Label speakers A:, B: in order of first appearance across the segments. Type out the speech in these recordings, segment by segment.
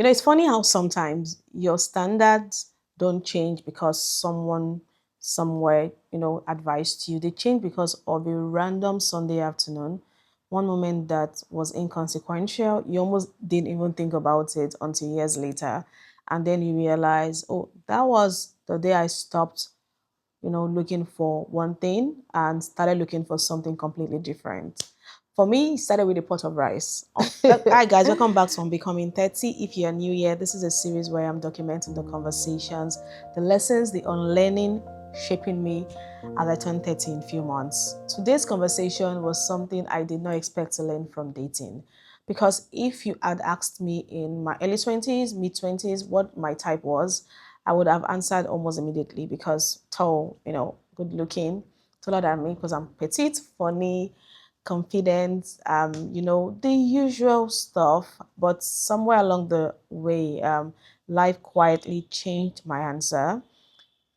A: It's funny how sometimes your standards don't change because someone somewhere, advised you. They change because of a random Sunday afternoon. One moment that was inconsequential, you almost didn't even think about it until years later. And then you realize, oh, that was the day I stopped, looking for one thing and started looking for something completely different. For me, it started with a pot of rice. Hi guys, welcome back to Becoming 30. If you're new here, this is a series where I'm documenting the conversations, the lessons, the unlearning shaping me as I turned 30 in a few months. Today's conversation was something I did not expect to learn from dating. Because if you had asked me in my early 20s, mid 20s, what my type was, I would have answered almost immediately because tall, good looking, taller than me because I'm petite, funny, confident, the usual stuff. But somewhere along the way, life quietly changed my answer.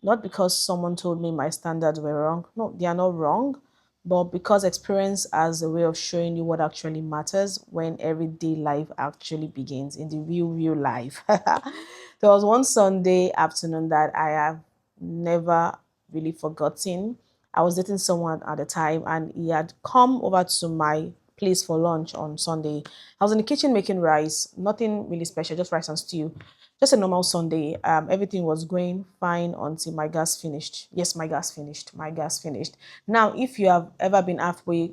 A: Not because someone told me my standards were wrong. No, they are not wrong. But because experience as a way of showing you what actually matters when everyday life actually begins in the real life. There was one Sunday afternoon that I have never really forgotten. I was dating someone at the time and he had come over to my place for lunch on Sunday. I was in the kitchen making rice, nothing really special, just rice and stew. Just a normal Sunday. Everything was going fine until my gas finished. Yes, my gas finished. My gas finished. Now, if you have ever been halfway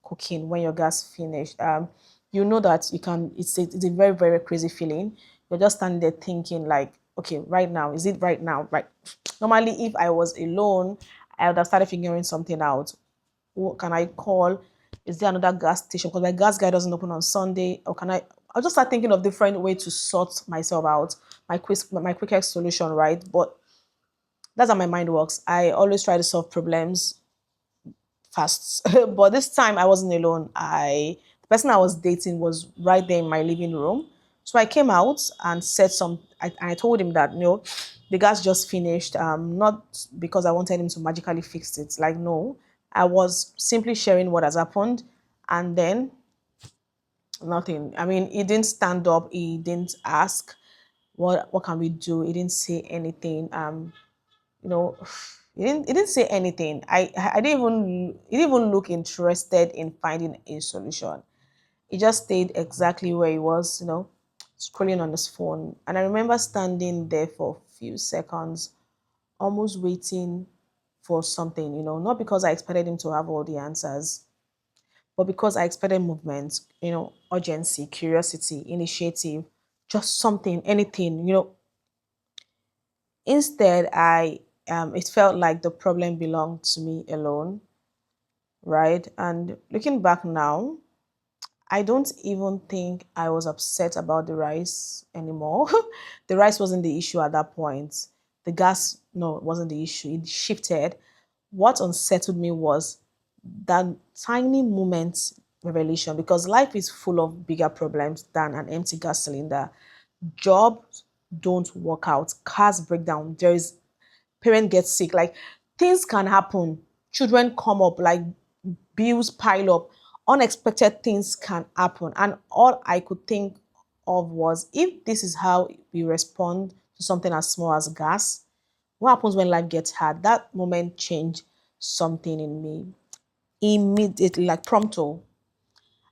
A: cooking when your gas finished, you know that you can. It's a very very crazy feeling. You're just standing there thinking like, okay, right now, is it right now? Right. Normally, if I was alone, I would have started figuring something out. What can I call? Is there another gas station? Because my gas guy doesn't open on Sunday. Or can I? I'll just start thinking of different way to sort myself out. My quickest solution, right? But that's how my mind works. I always try to solve problems fast. But this time I wasn't alone. The person I was dating was right there in my living room. So I came out and said I told him that the gas just finished. Not because I wanted him to magically fix it. Like no, I was simply sharing what has happened, and then nothing. I mean, he didn't stand up. He didn't ask what can we do. He didn't say anything. You know, he didn't say anything. I didn't even he didn't even look interested in finding a solution. He just stayed exactly where he was, scrolling on his phone. And I remember standing there for a few seconds, almost waiting for something, not because I expected him to have all the answers, but because I expected movement, urgency, curiosity, initiative, just something, anything, Instead, it felt like the problem belonged to me alone, right? And looking back now, I don't even think I was upset about the rice anymore. The rice wasn't the issue at that point. The gas, no, it wasn't the issue. It shifted. What unsettled me was that tiny moment revelation because life is full of bigger problems than an empty gas cylinder. Jobs don't work out, cars break down, there is parent gets sick, like things can happen, children come up, like bills pile up, unexpected things can happen. And all I could think of was if this is how we respond to something as small as gas, what happens when life gets hard? That moment changed something in me immediately, like prompto.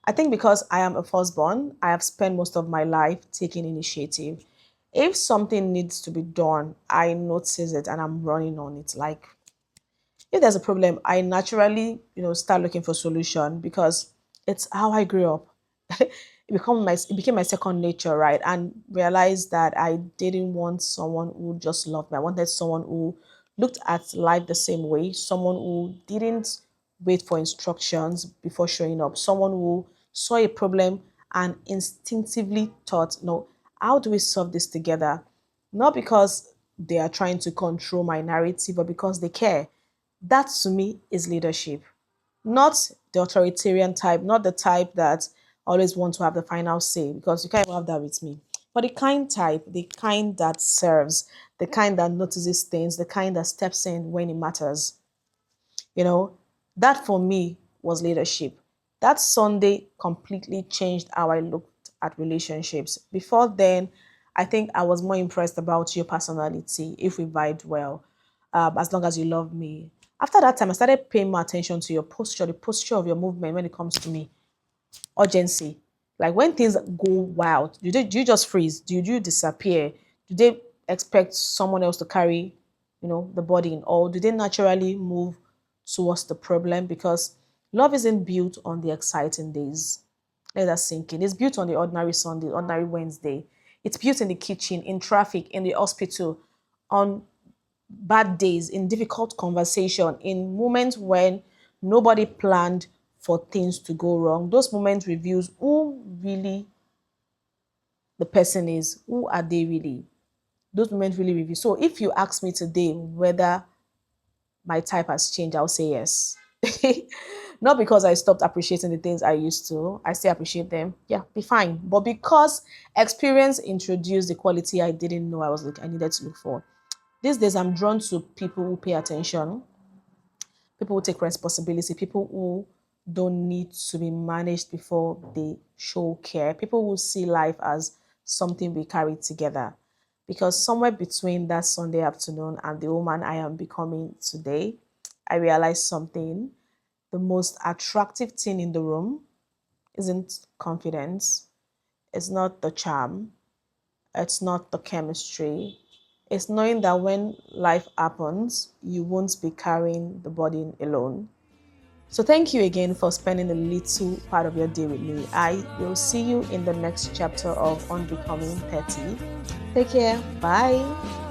A: I think because I am a firstborn, I have spent most of my life taking initiative. If something needs to be done, I notice it and I'm running on it. Like if there's a problem, I naturally, start looking for solution because it's how I grew up. It became my second nature, right? And realized that I didn't want someone who just loved me. I wanted someone who looked at life the same way, someone who didn't wait for instructions before showing up, someone who saw a problem and instinctively thought, no, how do we solve this together? Not because they are trying to control my narrative, but because they care. That to me is leadership. Not the authoritarian type, not the type that always want to have the final say, because you can't even have that with me. But the kind type, the kind that serves, the kind that notices things, the kind that steps in when it matters. You know, that for me was leadership. That Sunday completely changed how I looked at relationships. Before then, I think I was more impressed about your personality, if we vibed well, as long as you love me. After that time, I started paying more attention to your posture, the posture of your movement when it comes to me. Urgency. Like when things go wild, do you just freeze? Do you disappear? Do they expect someone else to carry, the burden, or do they naturally move towards the problem? Because love isn't built on the exciting days. Let that sink in. It's built on the ordinary Sunday, ordinary Wednesday. It's built in the kitchen, in traffic, in the hospital, on bad days, in difficult conversation, in moments when nobody planned for things to go wrong. Those moments reveals who really the person is, who are they really. Those moments really reveal. So if you ask me today whether my type has changed, I'll say yes. Not because I stopped appreciating the things I used to. I still appreciate them. Yeah, be fine. But because experience introduced the quality I didn't know I needed to look for. These days I'm drawn to people who pay attention, people who take responsibility, people who don't need to be managed before they show care, people who see life as something we carry together. Because somewhere between that Sunday afternoon and the woman I am becoming today, I realized something. The most attractive thing in the room isn't confidence, it's not the charm, it's not the chemistry. It's knowing that when life happens, you won't be carrying the burden alone. So thank you again for spending a little part of your day with me. I will see you in the next chapter of Unbecoming 30. Take care. Bye.